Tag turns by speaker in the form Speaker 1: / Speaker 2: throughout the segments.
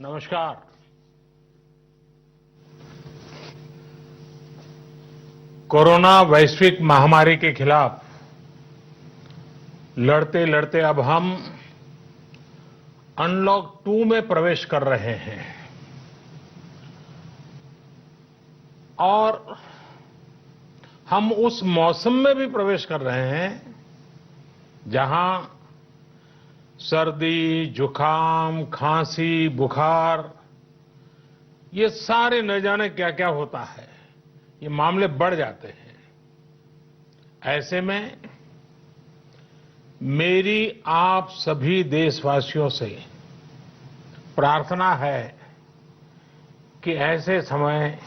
Speaker 1: नमस्कार। कोरोना वैश्विक महामारी के खिलाफ लड़ते लड़ते अब हम अनलॉक 2 में प्रवेश कर रहे हैं और हम उस मौसम में भी प्रवेश कर रहे हैं जहां सर्दी, जुकाम, खांसी, बुखार ये सारे न जाने क्या क्या होता है, ये मामले बढ़ जाते हैं। ऐसे में मेरी आप सभी देशवासियों से प्रार्थना है कि ऐसे समय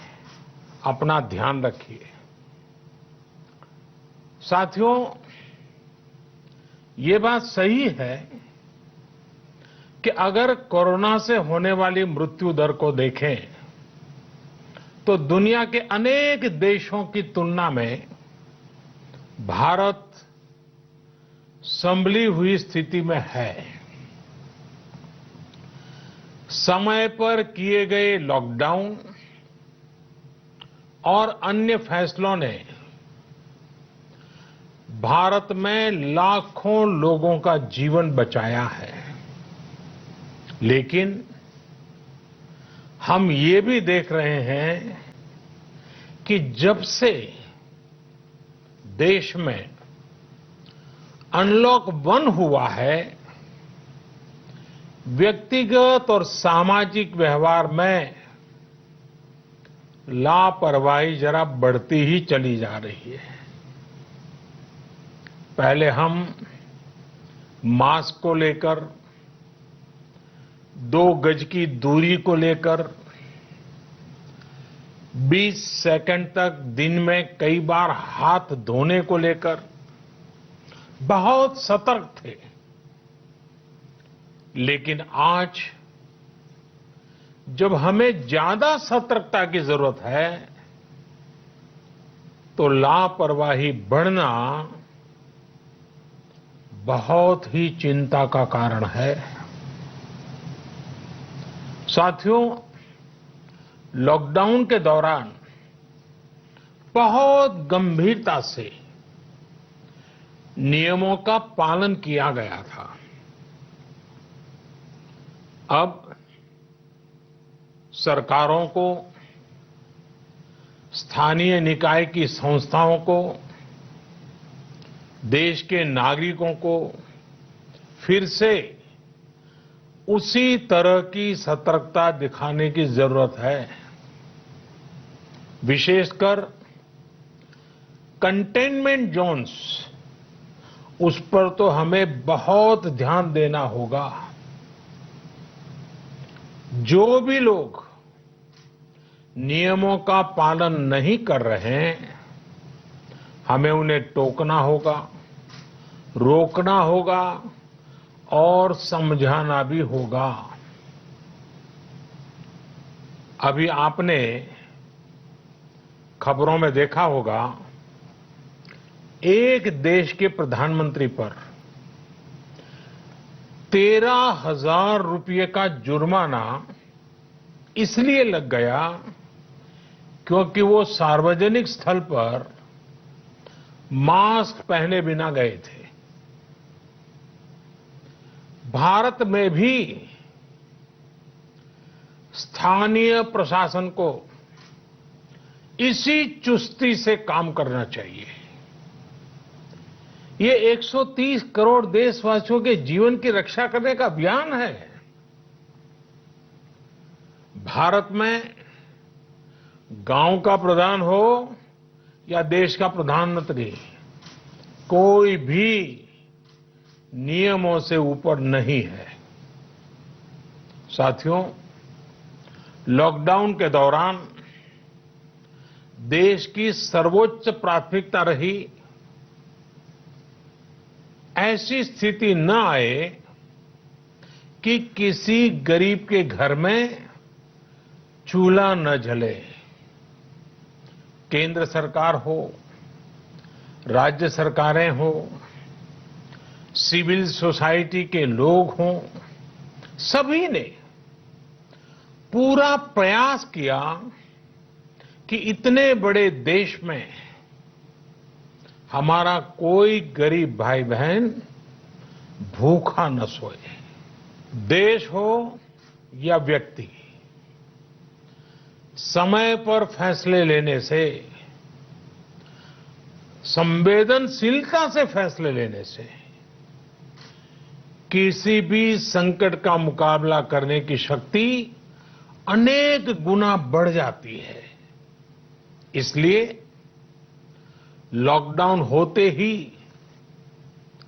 Speaker 1: अपना ध्यान रखिए। साथियों, ये बात सही है कि अगर कोरोना से होने वाली मृत्यु दर को देखें तो दुनिया के अनेक देशों की तुलना में भारत संभली हुई स्थिति में है। समय पर किए गए लॉकडाउन और अन्य फैसलों ने भारत में लाखों लोगों का जीवन बचाया है, लेकिन हम ये भी देख रहे हैं कि जब से देश में अनलॉक 1 हुआ है, व्यक्तिगत और सामाजिक व्यवहार में लापरवाही जरा बढ़ती ही चली जा रही है। पहले हम मास्क को लेकर, 2 गज की दूरी को लेकर 20 सेकंड तक दिन में कई बार हाथ धोने को लेकर बहुत सतर्क थे, लेकिन आज जब हमें ज्यादा सतर्कता की जरूरत है तो लापरवाही बढ़ना बहुत ही चिंता का कारण है। साथियों, लॉकडाउन के दौरान बहुत गंभीरता से नियमों का पालन किया गया था। अब सरकारों को, स्थानीय निकाय की संस्थाओं को, देश के नागरिकों को फिर से उसी तरह की सतर्कता दिखाने की जरूरत है। विशेषकर कंटेनमेंट जोन्स, उस पर तो हमें बहुत ध्यान देना होगा। जो भी लोग नियमों का पालन नहीं कर रहे हैं, हमें उन्हें टोकना होगा, रोकना होगा और समझाना भी होगा। अभी आपने खबरों में देखा होगा, एक देश के प्रधानमंत्री पर 13,000 रुपये का जुर्माना इसलिए लग गया क्योंकि वो सार्वजनिक स्थल पर मास्क पहने बिना गए थे। भारत में भी स्थानीय प्रशासन को इसी चुस्ती से काम करना चाहिए। ये 130 करोड़ देशवासियों के जीवन की रक्षा करने का अभियान है। भारत में गांव का प्रधान हो या देश का प्रधानमंत्री, कोई भी नियमों से ऊपर नहीं है। साथियों, लॉकडाउन के दौरान देश की सर्वोच्च प्राथमिकता रही ऐसी स्थिति न आए कि किसी गरीब के घर में चूल्हा न जले। केंद्र सरकार हो, राज्य सरकारें हो, सिविल सोसाइटी के लोग हों, सभी ने पूरा प्रयास किया कि इतने बड़े देश में हमारा कोई गरीब भाई बहन भूखा न सोए। देश हो या व्यक्ति, समय पर फैसले लेने से, संवेदनशीलता से फैसले लेने से किसी भी संकट का मुकाबला करने की शक्ति अनेक गुना बढ़ जाती है। इसलिए लॉकडाउन होते ही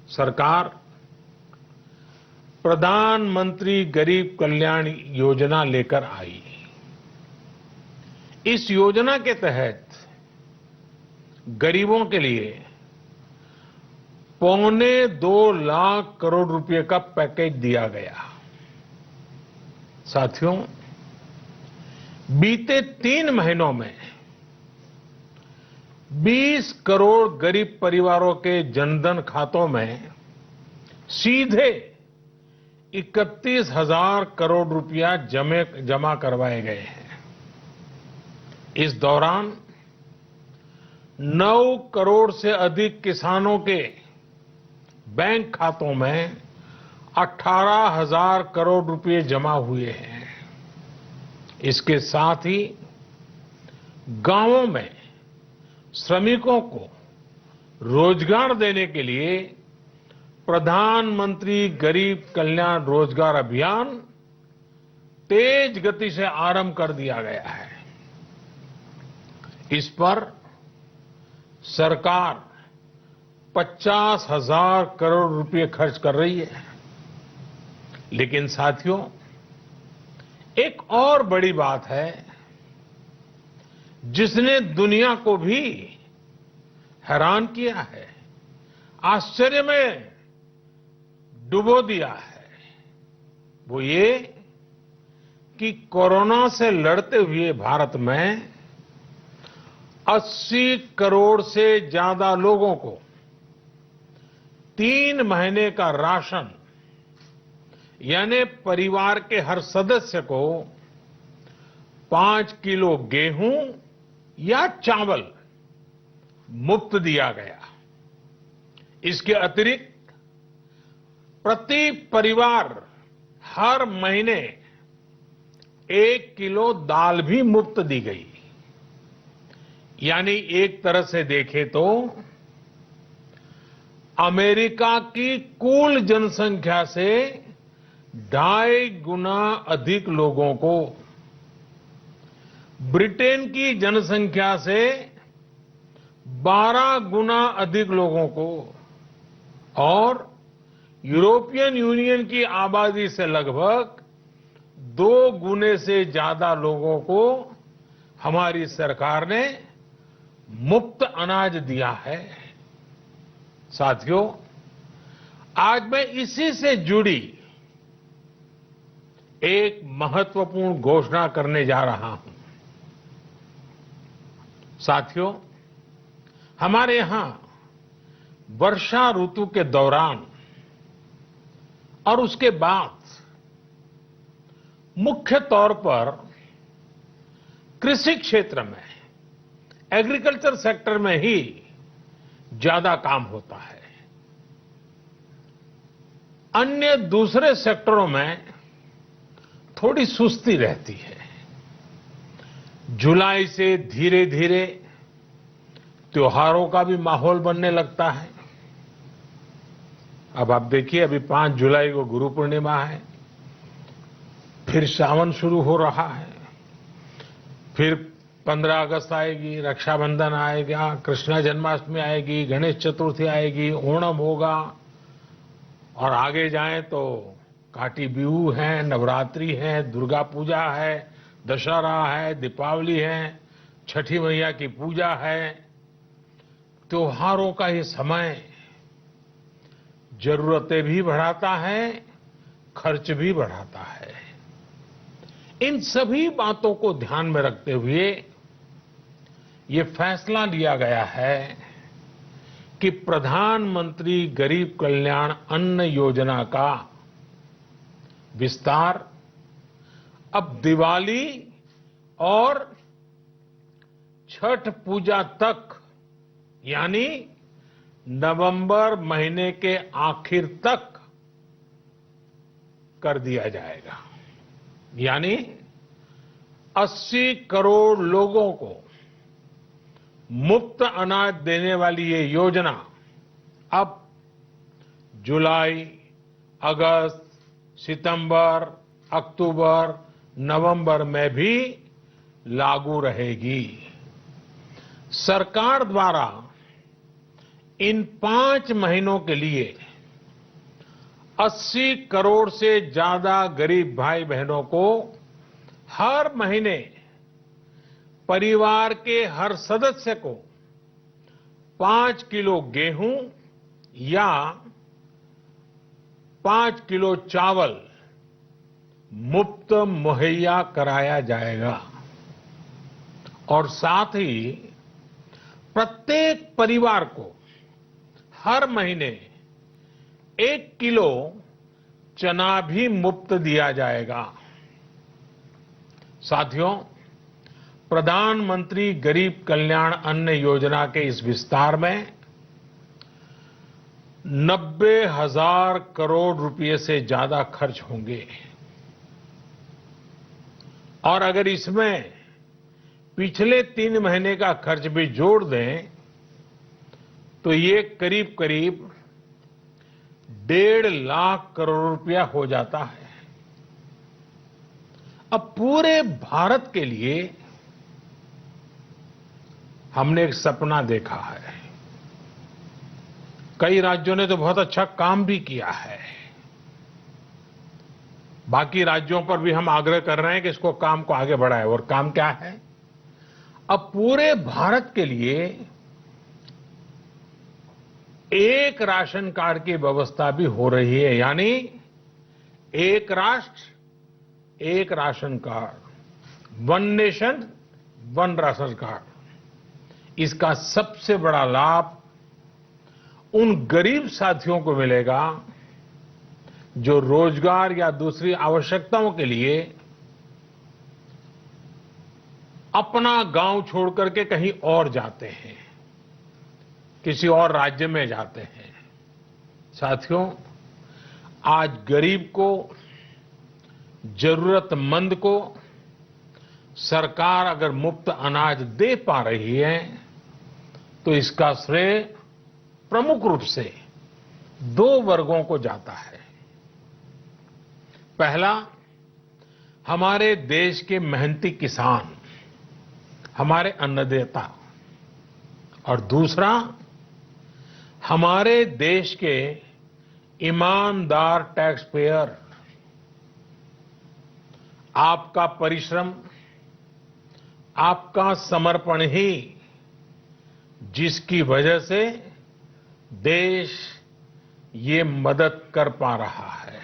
Speaker 1: सरकार प्रधानमंत्री गरीब कल्याण योजना लेकर आई। इस योजना के तहत गरीबों के लिए 2.25 लाख करोड़ रुपए का पैकेज दिया गया। साथियों, बीते 3 महीनों में 20 करोड़ गरीब परिवारों के जनधन खातों में सीधे 31,000 करोड़ रुपया जमा करवाए गए हैं। इस दौरान 9 करोड़ से अधिक किसानों के बैंक खातों में 18,000 करोड़ रुपए जमा हुए हैं। इसके साथ ही गांवों में श्रमिकों को रोजगार देने के लिए प्रधानमंत्री गरीब कल्याण रोजगार अभियान तेज गति से आरंभ कर दिया गया है। इस पर सरकार 50,000 करोड़ रुपए खर्च कर रही है। लेकिन साथियों, एक और बड़ी बात है जिसने दुनिया को भी हैरान किया है, आश्चर्य में डुबो दिया है। वो ये कि कोरोना से लड़ते हुए भारत में 80 करोड़ से ज्यादा लोगों को 3 महीने का राशन, यानी परिवार के हर सदस्य को 5 किलो गेहूं या चावल मुफ्त दिया गया। इसके अतिरिक्त प्रति परिवार हर महीने 1 किलो दाल भी मुफ्त दी गई। यानी एक तरह से देखें तो अमेरिका की कुल जनसंख्या से 2.5 गुना अधिक लोगों को, ब्रिटेन की जनसंख्या से 12 गुना अधिक लोगों को और यूरोपियन यूनियन की आबादी से लगभग 2 गुने से ज्यादा लोगों को हमारी सरकार ने मुफ्त अनाज दिया है। साथियों, आज मैं इसी से जुड़ी एक महत्वपूर्ण घोषणा करने जा रहा हूं। साथियों, हमारे यहां वर्षा ऋतु के दौरान और उसके बाद मुख्य तौर पर कृषि क्षेत्र में, एग्रीकल्चर सेक्टर में ही ज्यादा काम होता है। अन्य दूसरे सेक्टरों में थोड़ी सुस्ती रहती है। जुलाई से धीरे धीरे त्योहारों का भी माहौल बनने लगता है। अब आप देखिए, अभी 5 जुलाई को गुरु पूर्णिमा है, फिर सावन शुरू हो रहा है, फिर 15 अगस्त आएगी, रक्षाबंधन आएगा, कृष्ण जन्माष्टमी आएगी, गणेश चतुर्थी आएगी, ओणम होगा और आगे जाएं तो काटी बिहू है, नवरात्रि है, दुर्गा पूजा है, दशहरा है, दीपावली है, छठी मैया की पूजा है। त्योहारों का ये समय जरूरतें भी बढ़ाता है, खर्च भी बढ़ाता है। इन सभी बातों को ध्यान में रखते हुए ये फैसला लिया गया है कि प्रधानमंत्री गरीब कल्याण अन्न योजना का विस्तार अब दिवाली और छठ पूजा तक यानी नवंबर महीने के आखिर तक कर दिया जाएगा। यानी 80 करोड़ लोगों को मुफ्त अनाज देने वाली ये योजना अब जुलाई, अगस्त, सितंबर, अक्टूबर, नवंबर में भी लागू रहेगी। सरकार द्वारा इन 5 महीनों के लिए 80 करोड़ से ज्यादा गरीब भाई बहनों को हर महीने परिवार के हर सदस्य को 5 किलो गेहूं या 5 किलो चावल मुफ्त मुहैया कराया जाएगा और साथ ही प्रत्येक परिवार को हर महीने 1 किलो चना भी मुफ्त दिया जाएगा। साथियों, प्रधानमंत्री गरीब कल्याण अन्न योजना के इस विस्तार में 90,000 करोड़ रुपए से ज्यादा खर्च होंगे और अगर इसमें पिछले 3 महीने का खर्च भी जोड़ दें तो ये करीब करीब 1.5 लाख करोड़ रुपया हो जाता है। अब पूरे भारत के लिए हमने एक सपना देखा है। कई राज्यों ने तो बहुत अच्छा काम भी किया है। बाकी राज्यों पर भी हम आग्रह कर रहे हैं कि इसको काम को आगे बढ़ाएं। और काम क्या है? अब पूरे भारत के लिए एक राशन कार्ड की व्यवस्था भी हो रही है, यानी एक राष्ट्र एक ration card, one nation one ration card. इसका सबसे बड़ा लाभ उन गरीब साथियों को मिलेगा जो रोजगार या दूसरी आवश्यकताओं के लिए अपना गांव छोड़ करके कहीं और जाते हैं, किसी और राज्य में जाते हैं। साथियों, आज गरीब को, जरूरतमंद को सरकार अगर मुफ्त अनाज दे पा रही है तो इसका श्रेय प्रमुख रूप से 2 वर्गों को जाता है। पहला, हमारे देश के मेहनती किसान, हमारे अन्नदाता, और दूसरा हमारे देश के ईमानदार टैक्स पेयर। आपका परिश्रम, आपका समर्पण ही जिसकी वजह से देश ये मदद कर पा रहा है।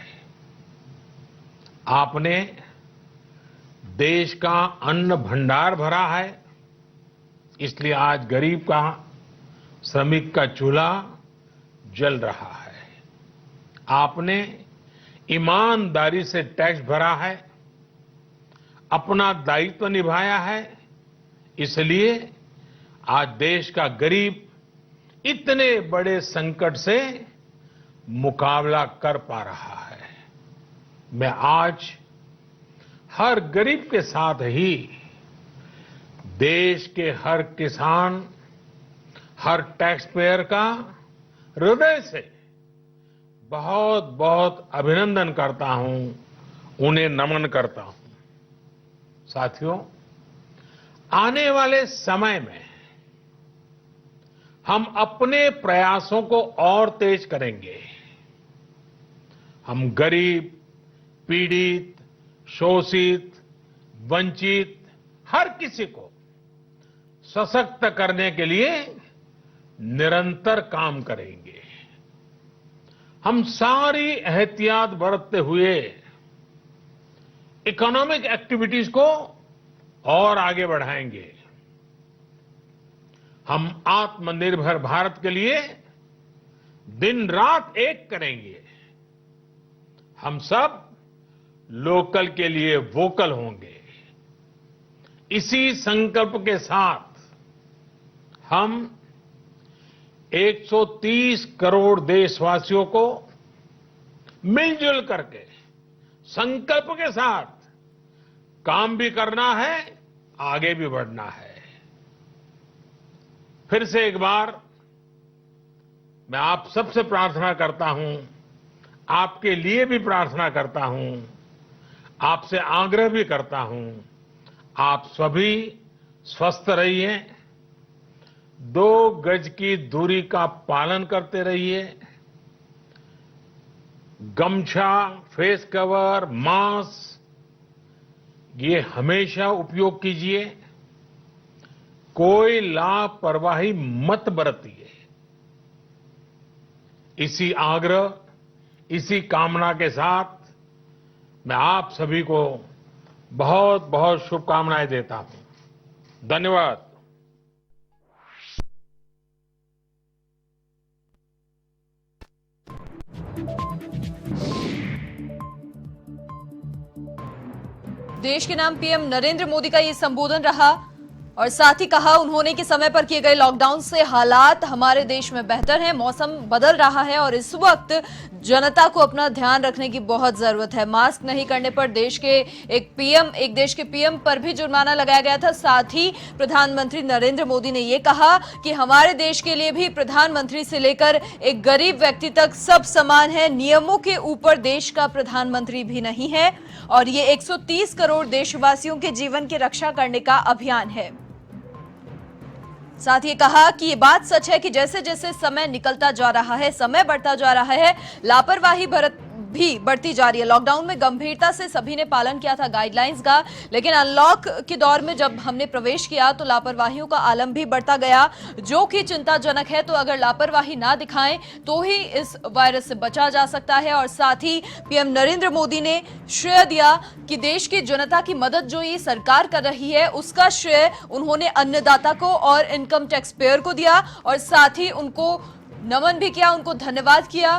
Speaker 1: आपने देश का अन्न भंडार भरा है, इसलिए आज गरीब का, श्रमिक का चूल्हा जल रहा है। आपने ईमानदारी से टैक्स भरा है, अपना दायित्व निभाया है, इसलिए आज देश का गरीब इतने बड़े संकट से मुकाबला कर पा रहा है। मैं आज हर गरीब के साथ ही देश के हर किसान, हर टैक्स पेयर का हृदय से बहुत बहुत अभिनंदन करता हूं, उन्हें नमन करता हूं। साथियों, आने वाले समय में हम अपने प्रयासों को और तेज करेंगे। हम गरीब, पीड़ित, शोषित, वंचित हर किसी को सशक्त करने के लिए निरंतर काम करेंगे। हम सारी एहतियात बरतते हुए इकोनॉमिक एक्टिविटीज को और आगे बढ़ाएंगे। हम आत्मनिर्भर भारत के लिए दिन रात एक करेंगे। हम सब लोकल के लिए वोकल होंगे। इसी संकल्प के साथ हम 130 करोड़ देशवासियों को मिलजुल करके संकल्प के साथ काम भी करना है, आगे भी बढ़ना है। फिर से एक बार मैं आप सबसे प्रार्थना करता हूं, आपके लिए भी प्रार्थना करता हूं, आपसे आग्रह भी करता हूं, आप सभी स्वस्थ रहिए, 2 गज की दूरी का पालन करते रहिए, गमछा, फेस कवर, मास्क ये हमेशा उपयोग कीजिए, कोई लापरवाही मत बरतिए। इसी आग्रह, इसी कामना के साथ मैं आप सभी को बहुत बहुत शुभकामनाएं देता हूं। धन्यवाद।
Speaker 2: देश के नाम पीएम नरेंद्र मोदी का ये संबोधन रहा और साथ ही कहा उन्होंने कि समय पर किए गए लॉकडाउन से हालात हमारे देश में बेहतर हैं, मौसम बदल रहा है और इस वक्त जनता को अपना ध्यान रखने की बहुत जरूरत है। मास्क नहीं करने पर एक देश के पीएम पर भी जुर्माना लगाया गया था। साथ ही प्रधानमंत्री नरेंद्र मोदी ने ये कहा कि हमारे देश के लिए भी प्रधानमंत्री से लेकर एक गरीब व्यक्ति तक सब समान है, नियमों के ऊपर देश का प्रधानमंत्री भी नहीं है और ये 130 करोड़ देशवासियों के जीवन की रक्षा करने का अभियान है। साथ ही कहा कि ये बात सच है कि जैसे जैसे समय निकलता जा रहा है, समय बढ़ता जा रहा है, लापरवाही भी बढ़ती जा रही है। लॉकडाउन में गंभीरता से सभी ने पालन किया था गाइडलाइंस का, लेकिन अनलॉक के दौर में जब हमने प्रवेश किया तो लापरवाहियों का आलम भी बढ़ता गया, जो कि चिंताजनक है। तो अगर लापरवाही ना दिखाएं तो ही इस वायरस से बचा जा सकता है। और साथ ही पीएम नरेंद्र मोदी ने श्रेय दिया कि देश की जनता की मदद जो ये सरकार कर रही है उसका श्रेय उन्होंने अन्नदाता को और इनकम टैक्स पेयर को दिया और साथ ही उनको नमन भी किया, उनको धन्यवाद किया।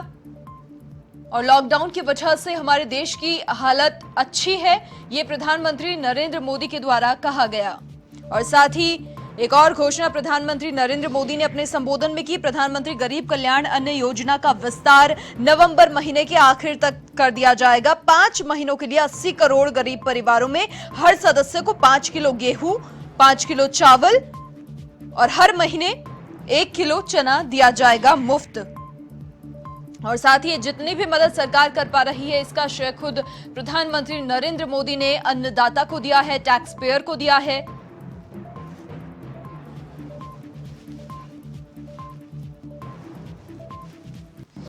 Speaker 2: और लॉकडाउन की वजह से हमारे देश की हालत अच्छी है, ये प्रधानमंत्री नरेंद्र मोदी के द्वारा कहा गया। और साथ ही एक और घोषणा प्रधानमंत्री नरेंद्र मोदी ने अपने संबोधन में की। प्रधानमंत्री गरीब कल्याण अन्न योजना का विस्तार नवंबर महीने के आखिर तक कर दिया जाएगा। 5 महीनों के लिए 80 करोड़ गरीब परिवारों में हर सदस्य को 5 किलो गेहूं, 5 किलो चावल और हर महीने 1 किलो चना दिया जाएगा मुफ्त। और साथ ही जितनी भी मदद सरकार कर पा रही है इसका श्रेय खुद प्रधानमंत्री नरेंद्र मोदी ने अन्नदाता को दिया है, टैक्स पेयर को दिया है।